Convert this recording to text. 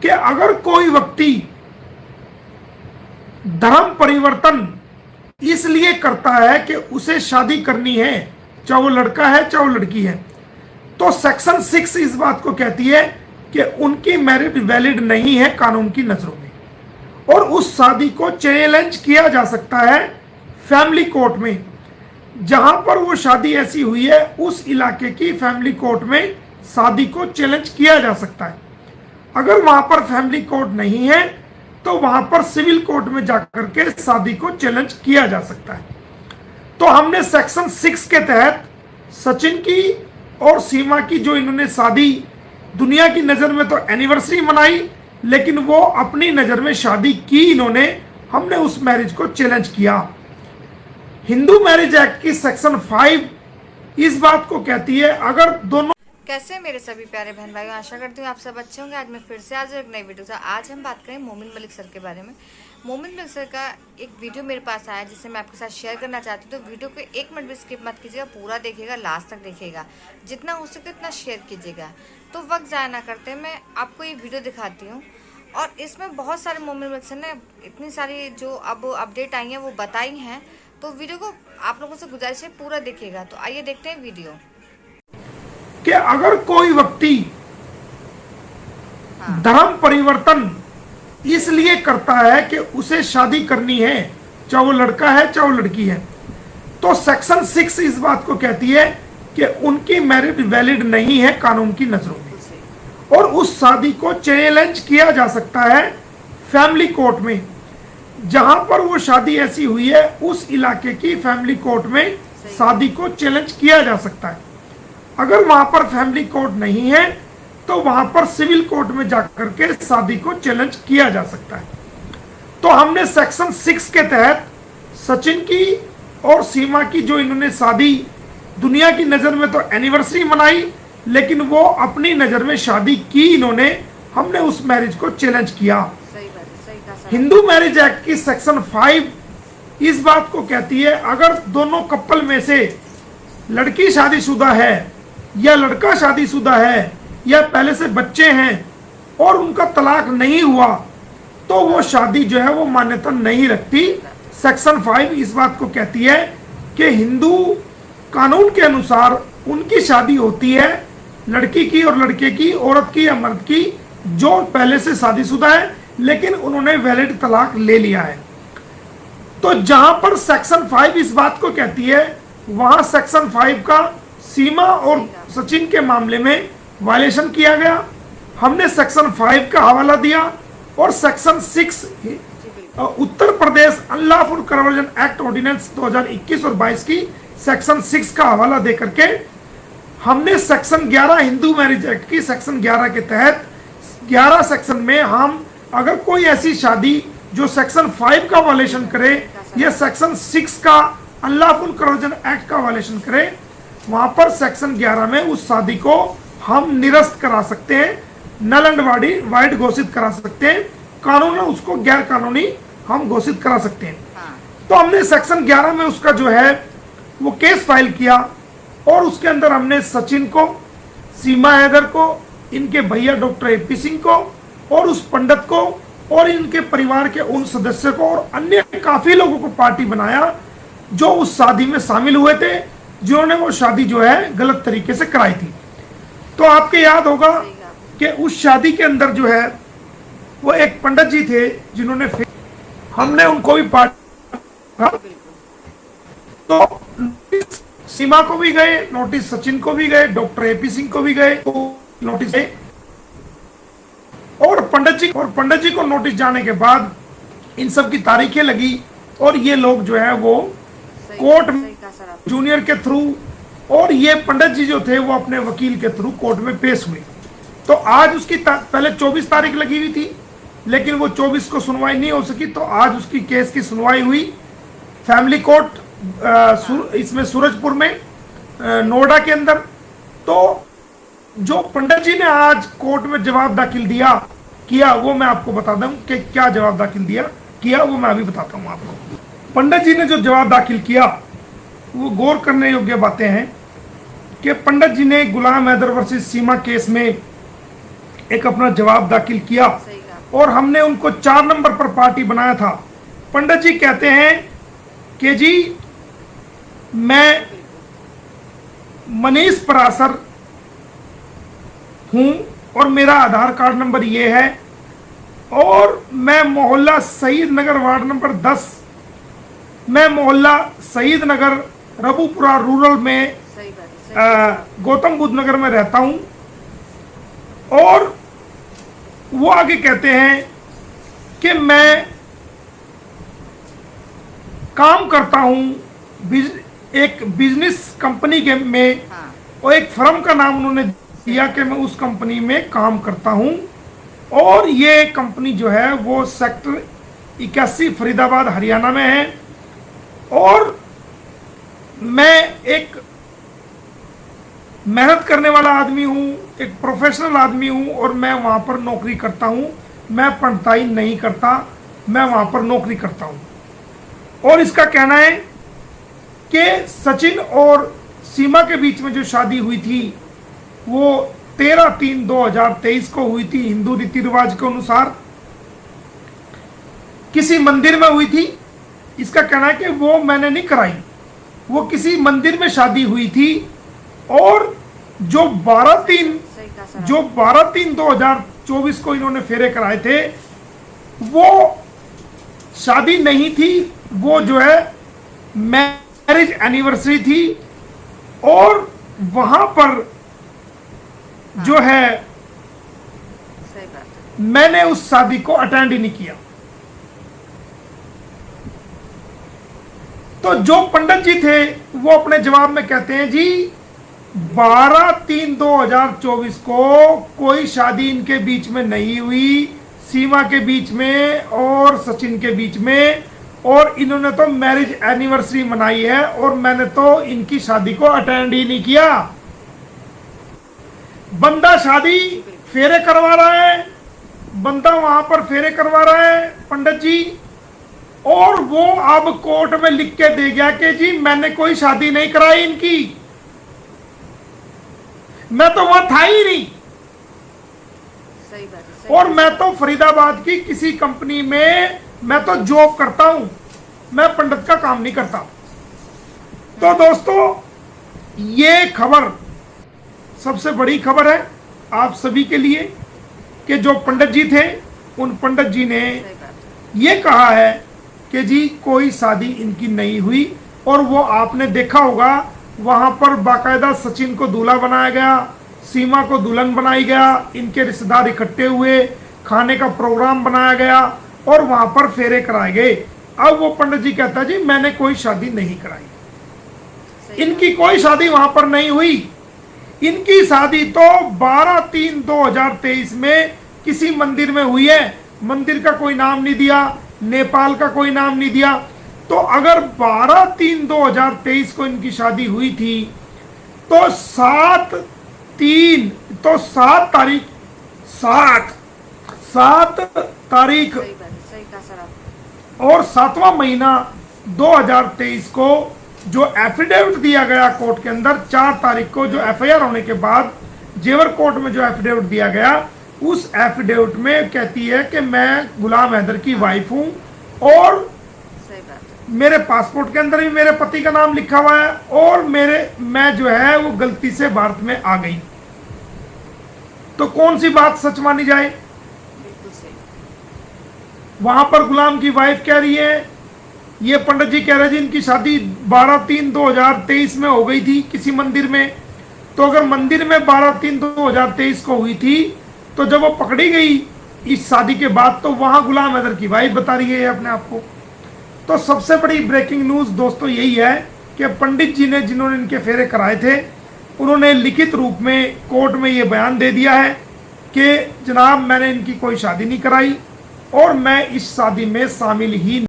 कि अगर कोई व्यक्ति धर्म परिवर्तन इसलिए करता है कि उसे शादी करनी है, चाहे वो लड़का है चाहे वो लड़की है, तो सेक्शन 6 इस बात को कहती है कि उनकी मैरिज वैलिड नहीं है कानून की नजरों में, और उस शादी को चैलेंज किया जा सकता है फैमिली कोर्ट में। जहां पर वो शादी ऐसी हुई है उस इलाके की फैमिली कोर्ट में शादी को चैलेंज किया जा सकता है। अगर वहां पर फैमिली कोर्ट नहीं है तो वहां पर सिविल कोर्ट में जाकर के शादी को चैलेंज किया जा सकता है। तो हमने सेक्शन 6 के तहत सचिन की और सीमा की जो इन्होंने शादी, दुनिया की नजर में तो एनिवर्सरी मनाई, लेकिन वो अपनी नजर में शादी की इन्होंने, हमने उस मैरिज को चैलेंज किया। हिंदू मैरिज एक्ट की सेक्शन 5 इस बात को कहती है अगर दोनों। कैसे मेरे सभी प्यारे बहन भाइयों, आशा करती हूँ आप सब अच्छे होंगे। आज मैं फिर से आज एक नई वीडियो से आज हम बात करें मोमिन मलिक सर के बारे में। मोमिन मलिक सर का एक वीडियो मेरे पास आया जिसे मैं आपके साथ शेयर करना चाहती हूँ। तो वीडियो को 1 मिनट भी स्किप मत कीजिएगा, पूरा देखिएगा, लास्ट तक देखिएगा, जितना हो सके उतना शेयर कीजिएगा। तो वक्त ज़ाया ना करते मैं आपको ये वीडियो दिखाती हूँ। और इसमें बहुत सारे मोमिन मलिक सर ने इतनी सारी जो अब अपडेट आई हैं वो बताई हैं। तो वीडियो को आप लोगों से गुजारिश है पूरा देखिएगा। तो आइए देखते हैं वीडियो। कि अगर कोई व्यक्ति धर्म परिवर्तन इसलिए करता है कि उसे शादी करनी है, चाहे वो लड़का है चाहे वो लड़की है, तो सेक्शन 6 इस बात को कहती है कि उनकी मैरिज वैलिड नहीं है कानून की नजरों में, और उस शादी को चैलेंज किया जा सकता है फैमिली कोर्ट में। जहां पर वो शादी ऐसी हुई है उस इलाके की फैमिली कोर्ट में शादी को चैलेंज किया जा सकता है। अगर वहां पर फैमिली कोर्ट नहीं है तो वहां पर सिविल कोर्ट में जाकर के शादी को चैलेंज किया जा सकता है। तो हमने सेक्शन 6 के तहत सचिन की और सीमा की जो इन्होंने शादी, दुनिया की नजर में तो एनिवर्सरी मनाई, लेकिन वो अपनी नजर में शादी की इन्होंने, हमने उस मैरिज को चैलेंज किया। हिंदू मैरिज एक्ट की सेक्शन 5 इस बात को कहती है अगर दोनों कपल में से लड़की शादीशुदा है या लड़का शादीशुदा है या पहले से बच्चे हैं और उनका तलाक नहीं हुआ, तो वो शादी जो है वो मान्यता नहीं रखती। सेक्शन 5 इस बात को कहती है कि हिंदू कानून के अनुसार उनकी शादी होती है, लड़की की और लड़के की, औरत की या मर्द की, जो पहले से शादीशुदा है लेकिन उन्होंने वैलिड तलाक ले लिया है। तो जहां पर सेक्शन 5 इस बात को कहती है वहां सेक्शन 5 का सीमा और सचिन के मामले में वायलेशन किया गया। हमने सेक्शन 5 का हवाला दिया और section 6 Uttar Pradesh unlawful conversion act ordinance 2021 और 22 की सेक्शन 6 का हवाला देकर के हमने सेक्शन 11 हिंदू मैरिज एक्ट की सेक्शन 11 के तहत 11 सेक्शन में हम अगर कोई ऐसी शादी जो सेक्शन 5 का वायलेशन करे या सेक्शन 6 का अनलॉफुल कन्वर्जन एक्ट का वायलेशन करे, वहां पर सेक्शन 11 में उस शादी को हम निरस्त करा सकते हैं, नल एंड वाइड घोषित करा सकते हैं, कानून उसको गैर कानूनी हम घोषित करा सकते हैं। तो हमने सेक्शन 11 में उसका जो है वो केस फाइल किया और उसके अंदर हमने सचिन को, सीमा हैदर को, इनके भैया डॉक्टर एपी सिंह को और उस पंडित को और इनके परिवार के उन सदस्य को और अन्य काफी लोगों को पार्टी बनाया जो उस शादी में शामिल हुए थे, जिन्होंने वो शादी जो है गलत तरीके से कराई थी। तो आपके याद होगा कि उस शादी के अंदर जो है वो एक पंडित जी थे जिन्होंने, हमने उनको भी पार्टी, तो सीमा को भी गए नोटिस, सचिन को भी गए, डॉक्टर एपी सिंह को भी गए नोटिस, और पंडित जी को नोटिस जाने के बाद इन सब की तारीखें लगी और ये लोग जो है वो कोर्ट जूनियर के थ्रू, और ये पंडित जी जो थे वो अपने वकील के थ्रू कोर्ट में पेश हुए। तो आज उसकी पहले 24 तारीख लगी हुई थी, लेकिन वो 24 को सुनवाई नहीं हो सकी, तो आज उसकी केस की सुनवाई हुई फैमिली कोर्ट इसमें सूरजपुर में नोएडा के अंदर। तो जो पंडित जी ने आज कोर्ट में जवाब दाखिल किया वो मैं आपको बता दूं कि क्या जवाब दाखिल किया वो मैं अभी बताता हूं आपको। पंडित जी ने जो जवाब दाखिल किया वो गौर करने योग्य बातें हैं कि पंडित जी ने गुलाम हैदर वर्सेस सीमा केस में एक अपना जवाब दाखिल किया सही कहा। और हमने उनको 4 नंबर पर पार्टी बनाया था। पंडित जी कहते हैं कि जी मैं मनीष परासर हूं और मेरा आधार कार्ड नंबर ये है और मैं मोहल्ला शहीद नगर वार्ड नंबर 10, मैं मोहल्ला शहीद नगर रबूपुरा रूरल में सही बात है। गौतम बुद्ध नगर में रहता हूं। और वो आगे कहते हैं कि मैं काम करता हूं एक बिजनेस कंपनी के में हाँ। और एक फर्म का नाम उन्होंने दिया कि मैं उस कंपनी में काम करता हूं और ये कंपनी जो है वो सेक्टर 81 फरीदाबाद हरियाणा में है और मैं एक मेहनत करने वाला आदमी हूं, एक प्रोफेशनल आदमी हूं और मैं वहां पर नौकरी करता हूं। मैं पढ़ताई नहीं करता, मैं वहां पर नौकरी करता हूं। और इसका कहना है कि सचिन और सीमा के बीच में जो शादी हुई थी वो 13/3/2023 को हुई थी हिंदू रीति रिवाज के अनुसार, किसी मंदिर में हुई थी। इसका कहना है कि वो मैंने नहीं कराई, वो किसी मंदिर में शादी हुई थी और जो 12/3/2024 को इन्होंने फेरे कराए थे वो शादी नहीं थी, वो जो है मैरिज एनिवर्सरी थी और वहां पर जो है सही बात है। मैंने उस शादी को अटेंड ही नहीं किया। तो जो पंडित जी थे वो अपने जवाब में कहते हैं जी 12/3/2024 को कोई शादी इनके बीच में नहीं हुई, सीमा के बीच में और सचिन के बीच में, और इन्होंने तो मैरिज एनिवर्सरी मनाई है और मैंने तो इनकी शादी को अटेंड ही नहीं किया। बंदा शादी फेरे करवा रहा है, बंदा वहां पर फेरे करवा रहा है पंडित जी, और वो अब कोर्ट में लिख के दे गया कि जी मैंने कोई शादी नहीं कराई इनकी, मैं तो वहां था ही नहीं। सही बात है। सही और मैं तो फरीदाबाद की किसी कंपनी में मैं तो जॉब करता हूं, मैं पंडित का काम नहीं करता। तो दोस्तों ये खबर सबसे बड़ी खबर है आप सभी के लिए कि जो पंडित जी थे उन पंडित जी ने सही बात है। ये कहा है कि जी कोई शादी इनकी नहीं हुई। और वो आपने देखा होगा वहां पर बाकायदा सचिन को दूल्हा बनाया गया, सीमा को दुल्हन बनाई गया, इनके रिश्तेदार इकट्ठे हुए, खाने का प्रोग्राम बनाया गया और वहां पर फेरे कराए गए। अब वो पंडित जी कहता है जी मैंने कोई शादी नहीं कराई, सही इनकी कोई शादी वहां पर नहीं हुई। इनकी शादी तो 12/3/2023 में किसी मंदिर में हुई है, मंदिर का कोई नाम नहीं दिया, नेपाल का कोई नाम नहीं दिया। तो अगर 12/3/2023 को इनकी शादी हुई थी तो 7 तारीख सही बात है। सही कहा सर आप। और 7वां महीना 2023 को जो एफिडेविट दिया गया कोर्ट के अंदर, 4 तारीख को जो एफआईआर होने के बाद जेवर कोर्ट में जो एफिडेविट दिया गया, उस एफिडेविट में कहती है कि मैं गुलाम हैदर की वाइफ हूं और सही बात है। मेरे पासपोर्ट के अंदर भी मेरे पति का नाम लिखा हुआ है और मैं जो है वो गलती से भारत में आ गई। तो कौन सी बात सच मानी जाए? बिल्कुल सही। वहां पर गुलाम की वाइफ कह रही है, ये पंडित जी कह रहे जी इनकी शादी 12/3/2023 में हो गई थी किसी मंदिर में। तो अगर मंदिर में 12/3/2023 को हुई थी तो जब वो पकड़ी गई इस शादी के बाद तो वहां गुलाम हैदर की वाइफ बता रही है अपने आप को। तो सबसे बड़ी ब्रेकिंग न्यूज दोस्तों यही है कि पंडित जी ने जिन्होंने इनके फेरे कराए थे उन्होंने लिखित रूप में कोर्ट में ये बयान दे दिया है कि जनाब मैंने इनकी कोई शादी नहीं कराई और मैं इस शादी में शामिल ही